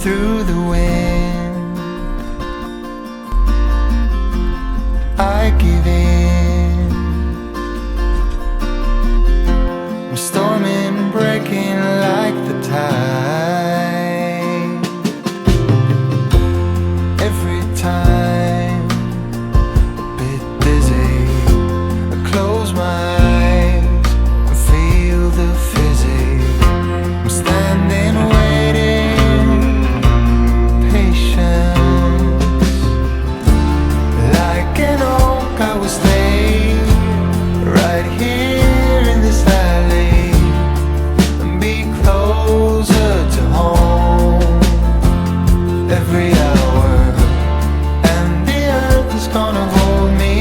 through the wind. I give in. I'm storming, breaking like the tide. Every time a bit dizzy, I close my eyes and feel the fizzy. I'm standing waiting, patience. Like an oak I will stay right here in this alley and be closer to home every hour. And the earth is gonna hold me,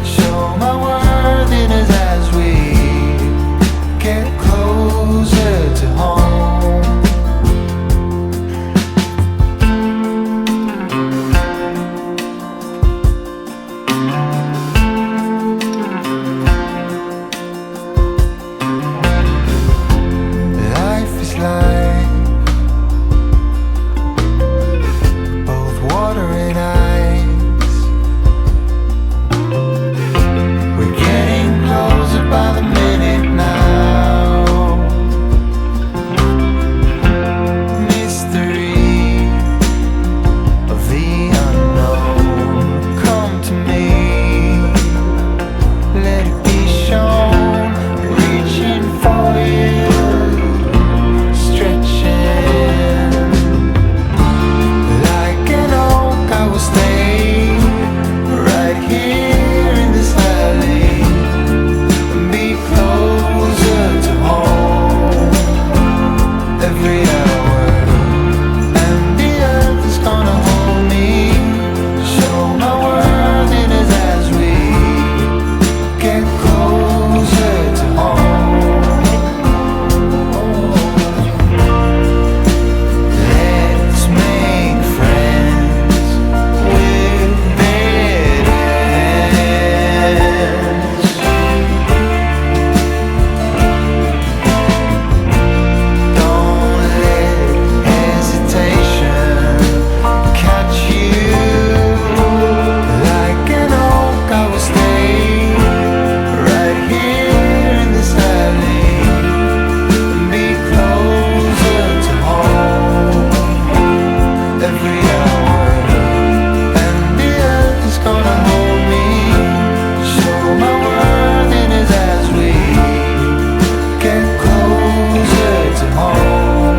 show my worthiness as we get closer to home. Life is like both water and ice. We're getting closer by the minute now. Mystery of the unknown. Come to me, let it be shown. Reaching for you, stretching. Like an oak I will stay right here in this alley and be closer to home every hour. And the earth is gonna hold me, show my worthiness as we get closer to home. Let's make friends with bitterness. Don't let hesitation catch you. Like an oak I will stay right here in this alley and be closer to home every hour. And the earth is gonna hold me, show my worthiness as we get closer to home.